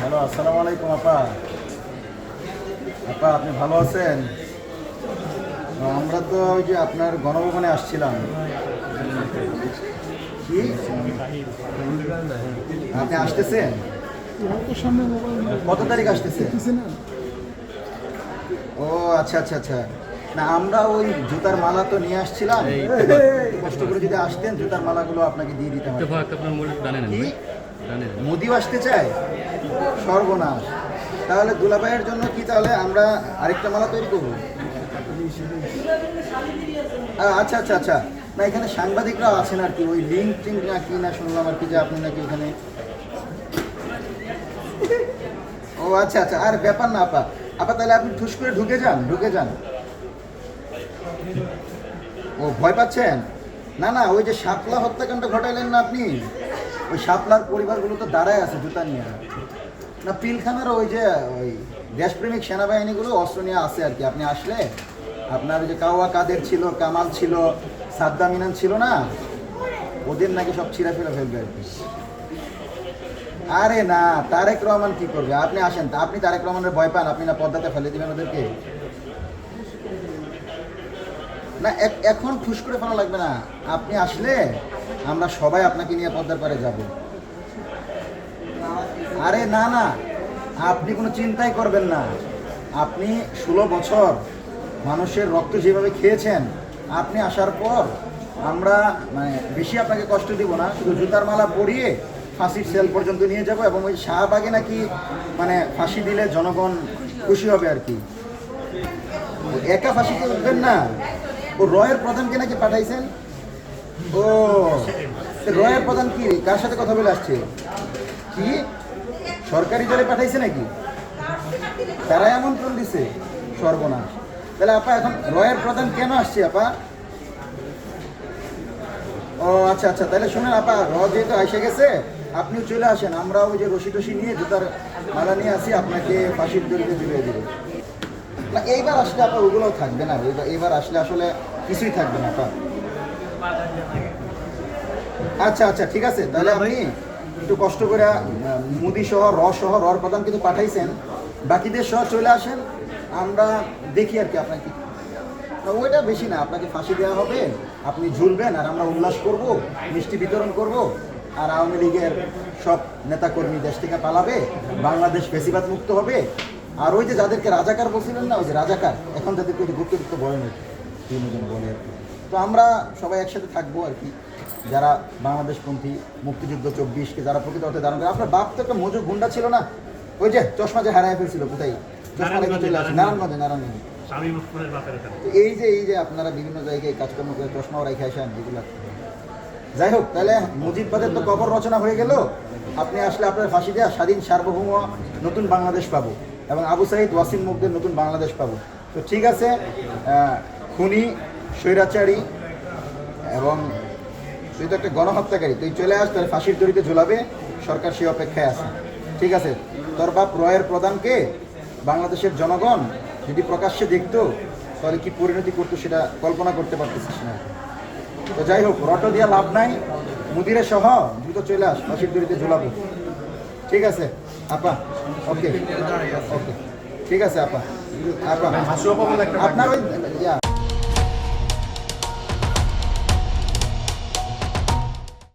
Hello, আসসালামু আলাইকুম আপা। আপা, আপনি ভালো আছেন? আমরা তো ওই যে আপনার গণভবনে আসছিলাম। কি আপনি আসতেছেন? কত তারিখ আসতেছে? ও আচ্ছা আচ্ছা আচ্ছা। না, আমরা ওই জুতার মালা তো নিয়ে আসছিলাম। কষ্ট করে যদি আসতেন জুতার মালাগুলো আপনাকে দিয়ে দিতাম। কি মোদিও আসতে চায়? সর্বনাশ। তাহলে দুলাভাইয়ের জন্য কি তাহলে আমরা আরেকটা মালা তৈরি করবো? আচ্ছা আচ্ছা আচ্ছা। না, এখানে সাংবাদিকরাও আছেন আর কি, ওই লিঙ্ক টিঙ্ক না কি না শুনলাম আর কি, যে আপনি নাকি এখানে। ও আচ্ছা আচ্ছা, আর ব্যাপার না আপা। আপা তাহলে আপনি ঠুস করে ঢুকে যান, ঢুকে যান। ও ভয় পাচ্ছেন? না না, ওই যে শাপলা হত্যাকাণ্ড ঘটাইলেন না আপনি, ওই শাপলার পরিবারগুলো তো দাঁড়ায় আছে জুতা নিয়ে। না, পিলখানার ওই যে ওই দেশপ্রেমিক সেনাবাহিনীগুলো অস্ত্র নিয়ে আছে আর কি। আপনি আসলে আপনার ওই যে কাওয়া কাদের ছিল, কামাল ছিল, সাদ্দাম ইনান ছিল না, ওদের নাকি সব ছিঁড়া ফেলে ফেলবে আর কি। আরে না, তারেক রহমান কি করবে? আপনি আসেন, আপনি তারেক রহমানের ভয় পান? আপনি না পদ্মাতে ফেলে দিবেন ওদেরকে? না, এখন খুশ করে ফেলা লাগবে না। আপনি আসলে আমরা সবাই আপনাকে নিয়ে পদ্মার পারে যাব। আরে না না, আপনি কোনো চিন্তাই করবেন না। আপনি 16 বছর মানুষের রক্ত যেভাবে খেয়েছেন, আপনি আসার পর আমরা মানে বেশি আপনাকে কষ্ট দিব না, শুধু জুতার মালা পরিয়ে ফাঁসির সেল পর্যন্ত নিয়ে যাব, এবং ওই শাহবাগে নাকি মানে ফাঁসি দিলে জনগণ খুশি হবে আর কি। একা ফাঁসিতে উঠবেন না, ও রয়ের প্রধানকে নাকি পাঠাইছেন। ও রয়ের প্রধান কি কার সাথে কথা বলে আসছে? কি সরকারি দলে পাঠাইছে নাকি? তারাই আমন্ত্রণ দিছে? সর্বনাশ। তাহলে আপা এখন রয়ের প্রধান কেন আসছে আপা? ও আচ্ছা আচ্ছা, তাহলে শুনেন আপা, যেহেতু এসে গেছে, আপনিও চলে আসেন। আমরা ওই যে রশি টসি নিয়ে জুতার মালা নিয়ে আসি, আপনাকে ফাঁসির দড়িতে ঝুলিয়ে দেবো। না, এইবার আসলে আপা ওগুলোও থাকবে না। এইবার আসলে আসলে কিছুই থাকবে না আপা। আচ্ছা আচ্ছা, ঠিক আছে। তাহলে আপনি একটু কষ্ট করে মুদি সহ রর প্রধান কিন্তু পাঠাইছেন, বাকিদের সহ চলে আসেন। আমরা দেখি আর কি আপনাকে। ওইটা বেশি না, আপনাকে ফাঁসি দেওয়া হবে, আপনি ঝুলবেন, আর আমরা উল্লাস করব, মিষ্টি বিতরণ করব, আর আওয়ামী লীগের সব নেতাকর্মী দেশ থেকে পালাবে, বাংলাদেশ ফেসিবাদ মুক্ত হবে। আর ওই যে যাদেরকে রাজাকার বলছিলেন না, ওই যে রাজাকার, এখন তাদেরকে গুপ্ত বলেন আর কি, তিনজন বলে আর কি। তো আমরা সবাই একসাথে থাকবো আর কি, যারা বাংলাদেশপন্থী, মুক্তিযুদ্ধ 24-কে যারা প্রকৃত অর্থে ধারণ করে। আপনার বাপ তো একটা মজুর গুন্ডা ছিল না, ওই যে চশমা যে হারায় ফেলছিল, কোথায়? চশমা রেখে চলে আসে নারায়ণগঞ্জে। তো এই যে আপনারা বিভিন্ন জায়গায় কাজকর্ম করে চশমাও রেখে আসেন যেগুলো। যাই হোক, তাহলে মুজিববাদের তো কবর রচনা হয়ে গেল। আপনি আসলে আপনার ফাঁসি দেওয়া স্বাধীন সার্বভৌম নতুন বাংলাদেশ পাবো, এবং আবু সাইদ ওয়াসিম মুগদের নতুন বাংলাদেশ পাবো। তো ঠিক আছে, খুনি, স্বৈরাচারী এবং তুই তো একটা গণহত্যাকারী, তুই চলে আস, তাহলে ফাঁসির দড়িতে ঝুলাবে, সরকার সেই অপেক্ষায় আছে। ঠিক আছে, তোর বাপ রয়ের প্রধানকে বাংলাদেশের জনগণ যদি প্রকাশ্যে দেখতো, তাহলে কি পরিণতি করতো সেটা কল্পনা করতে পারতেছিস না। তো যাই হোক, রটো দিয়া লাভ নাই, মুদিরে সহ দ্রুত চলে আস, ফাঁসির দড়িতে ঝুলাবো। ঠিক আছে আপা? ওকে ওকে, ঠিক আছে আপা। আপা আপনার ওই